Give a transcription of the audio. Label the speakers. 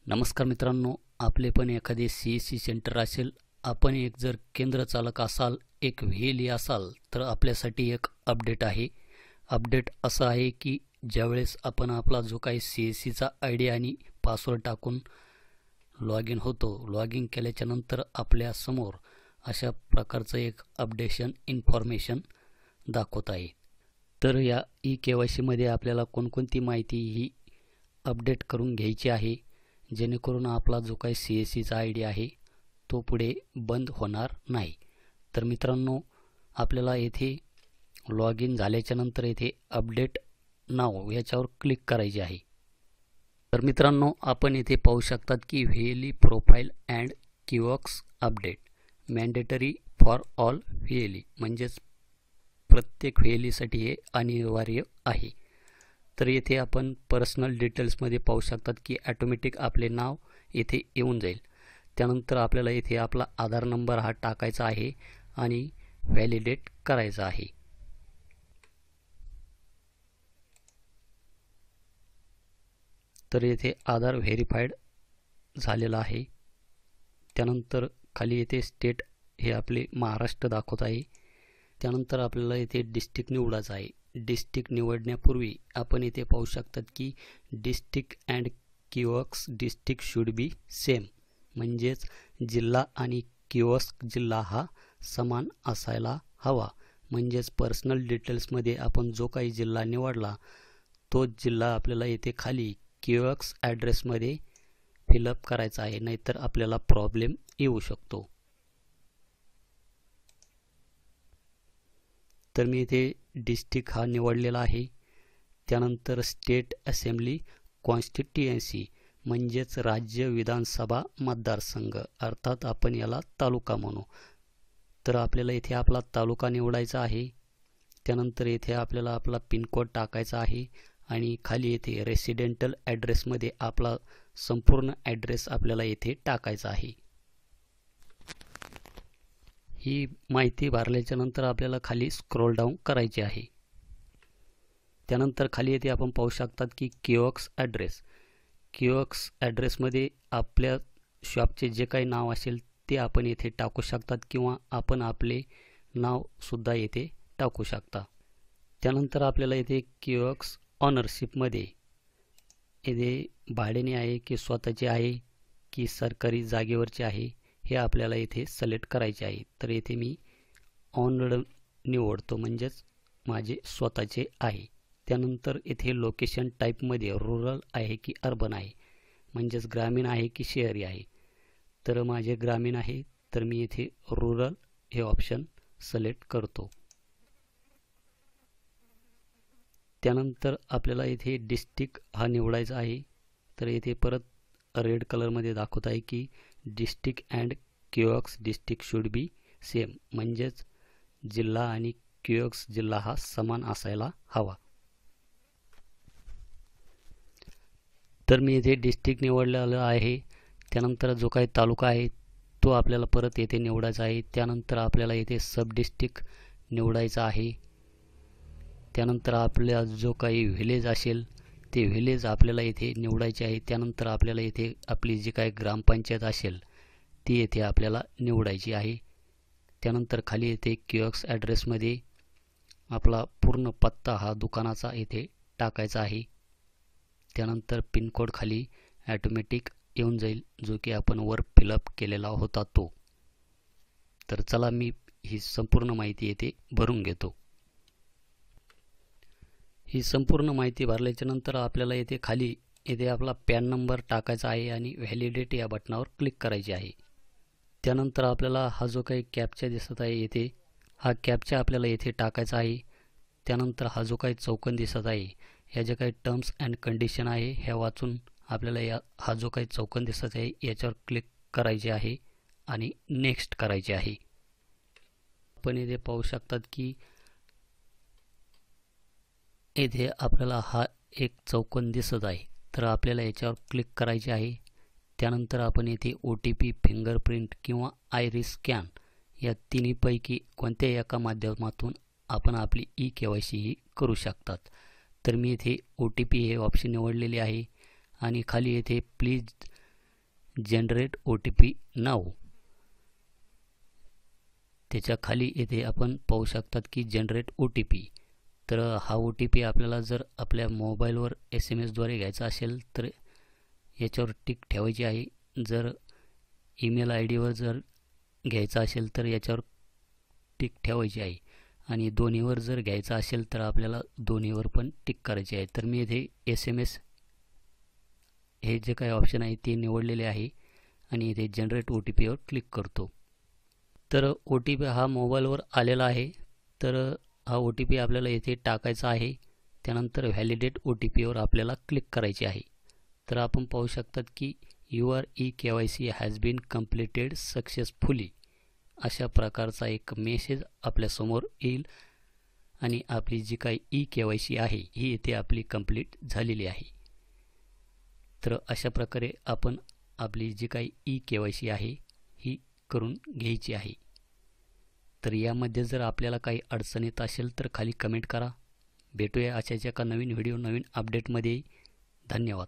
Speaker 1: नमस्कार मित्रांनो, आपले पण एखादे CSC सेंटर असेल, आपण एक जर केंद्र चालक असाल, एक व्हेली असाल, तर आपल्यासाठी एक अपडेट आहे. अपडेट असं आहे की ज्यावेळेस आपण आपला जो काही CSCचा ID आणि पासवर्ड टाकून लॉग इन होतो, लॉग इन केल्याच्या नंतर आपल्या समोर अशा प्रकारचं एक अपडेशन इन्फॉर्मेशन दाखवत आहे. तर या KYC मध्ये आपल्याला कोणकोणती माहिती ही अपडेट करून घ्यायची आहे, जेणेकरून आपला जो काही CSCचा ID आहे तो पुढे बंद होणार नाही. तर मित्रांनो, आपल्याला येथे लॉग इन झाल्याच्या नंतर येथे अपडेट नाव याच्यावर क्लिक करायचे आहे. तर मित्रांनो, आपण येथे पाहू शकतात की व्हेली profile and kiosk update mandatory for all व्हेली, म्हणजेच प्रत्येक व्हेलीसाठी हे अनिवार्य आहे. तर येथे आपण पर्सनल डिटेल्समध्ये पाहू शकतात की ऑटोमॅटिक आपले नाव येथे येऊन जाईल. त्यानंतर आपल्याला येथे आपला आधार नंबर हा टाकायचा आहे आणि व्हॅलिडेट करायचा आहे. तर येथे आधार व्हेरीफाईड झालेला आहे. त्यानंतर खाली येथे स्टेट हे आपले महाराष्ट्र दाखवत आहे. त्यानंतर आपल्याला येथे डिस्ट्रिक्ट निवडायचा आहे. डिस्ट्रिक्ट निवडण्यापूर्वी आपण येथे पाहू शकतात की district and kiosk district should be same, म्हणजेच जिल्हा आणि किओस्क जिल्हा हा समान असायला हवा. म्हणजेच पर्सनल डिटेल्समध्ये आपण जो काही जिल्हा निवडला तो जिल्हा आपल्याला येथे खाली किओस्क ॲड्रेसमध्ये फिलअप करायचा आहे, नाहीतर आपल्याला प्रॉब्लेम येऊ शकतो. तर मी इथे डिस्ट्रिक्ट हा निवडलेला आहे. त्यानंतर स्टेट असेंब्ली कॉन्स्टिट्युएन्सी, म्हणजेच राज्य विधानसभा मतदारसंघ, अर्थात आपण याला तालुका म्हणू. तर आपल्याला इथे आपला तालुका निवडायचा आहे. त्यानंतर येथे आपल्याला आपला पिनकोड टाकायचा आहे आणि खाली येथे रेसिडेंटल ॲड्रेसमध्ये आपला संपूर्ण ॲड्रेस आपल्याला येथे टाकायचा आहे. ही माहिती भरल्याच्या नंतर आपल्याला खाली स्क्रोल डाऊन करायची आहे. त्यानंतर खाली येथे आपण पाहू शकतात की किओस्क ॲड्रेसमध्ये आपल्या शॉपचे जे काही नाव असेल ते आपण येथे टाकू शकतात किंवा आपण आपले नावसुद्धा येथे टाकू शकता. त्यानंतर आपल्याला येथे किओस्क ऑनरशिपमध्ये येथे भाड्याने आहे की स्वतःचे आहे की सरकारी जागेवरचे आहे हे आपल्याला येथे सिलेक्ट करायचे आहे. तर येथे मी ऑनर्ड निवडतो, म्हणजेच माझे स्वतःचे आहे. त्यानंतर येथे लोकेशन टाईपमध्ये रुरल आहे की अर्बन आहे, म्हणजेच ग्रामीण आहे की शहरी आहे. तर माझे ग्रामीण आहे, तर मी येथे रुरल हे ऑप्शन सिलेक्ट करतो. त्यानंतर आपल्याला येथे डिस्ट्रिक्ट हा निवडायचा आहे. तर येथे परत रेड कलरमध्ये दाखवत आहे की district and kiosk district should be same, म्हणजेच जिल्हा आणि किओस्क जिल्हा हा समान असायला हवा. तर मी येथे डिस्ट्रिक्ट निवडलेला आहे. त्यानंतर जो काही तालुका आहे तो आपल्याला परत येथे निवडायचा आहे. त्यानंतर आपल्याला येथे सब डिस्ट्रिक्ट निवडायचा आहे. त्यानंतर आपल्या जो काही व्हिलेज असेल ते व्हिलेज आपल्याला येथे निवडायचे आहे. त्यानंतर आपल्याला येथे आपली जी काही ग्रामपंचायत असेल ती येथे आपल्याला निवडायची आहे. त्यानंतर खाली येथे किओस्क ॲड्रेसमध्ये आपला पूर्ण पत्ता हा दुकानाचा येथे टाकायचा आहे. त्यानंतर पिनकोड खाली ॲटोमॅटिक येऊन जाईल, जो की आपण वर फिलअप केलेला होता तो. तर चला मी ही संपूर्ण माहिती येथे भरून घेतो. ही संपूर्ण माहिती भरल्याच्या नंतर आपल्याला येथे खाली येथे आपला पॅन नंबर टाकायचा आहे आणि व्हॅलिडेट या बटनावर क्लिक करायचे आहे. त्यानंतर आपल्याला हा जो काही कॅप्चा दिसत आहे येथे, हा कॅप्चा आपल्याला येथे टाकायचा आहे. त्यानंतर हा जो काही चौकोन दिसत आहे, ह्या ज्या काही टर्म्स अँड कंडिशन आहे ह्या वाचून आपल्याला हा जो काही चौकोन दिसत आहे याच्यावर क्लिक करायचे आहे आणि नेक्स्ट करायचे आहे. आपण येथे पाहू शकतात की येथे आपल्याला हा एक चौकोन दिसत आहे. तर आपल्याला याच्यावर क्लिक करायचे आहे. त्यानंतर आपण येथे OTP, फिंगरप्रिंट किंवा आयरिस स्कॅन या तिन्हीपैकी कोणत्याही एका माध्यमातून आपण आपली KYC ही करू शकतात. तर मी येथे OTP हे ऑप्शन निवडलेले आहे आणि खाली येथे प्लीज जनरेट OTP नाव. त्याच्या खाली येथे आपण पाहू शकतात की जनरेट OTP. तर हा OTP आपल्याला जर आपल्या मोबाईलवर SMS द्वारे घ्यायचा असेल तर याच्यावर टिक ठेवायची आहे. जर ईमेल IDवर जर घ्यायचा असेल तर याच्यावर टिक ठेवायची आहे. आणि दोन्हीवर जर घ्यायचा असेल तर आपल्याला दोन्हीवर पण टिक करायची आहे. तर मी इथे SMS हे जे काही ऑप्शन आहे ते निवडलेले आहे आणि इथे जनरेट OTPवर क्लिक करतो. तर OTP हा मोबाईलवर आलेला आहे. तर हा OTP आपल्याला येथे टाकायचा आहे. त्यानंतर व्हॅलिडेट OTPवर आपल्याला क्लिक करायचे आहे. तर आपण पाहू शकतात की your eKYC has been completed successfully अशा प्रकारचा एक मेसेज आपल्यासमोर येईल आणि आपली जी काही eKYC आहे ही येथे आपली कंप्लीट झालेली आहे. तर अशा प्रकारे आपण आपली जी काही eKYC आहे ही करून घ्यायची आहे. तर यामध्ये जर आपल्याला काही अडचण येत असेल तर खाली कमेंट करा. भेटूया अशाच एका नवीन व्हिडिओ नवीन अपडेटमध्ये. धन्यवाद.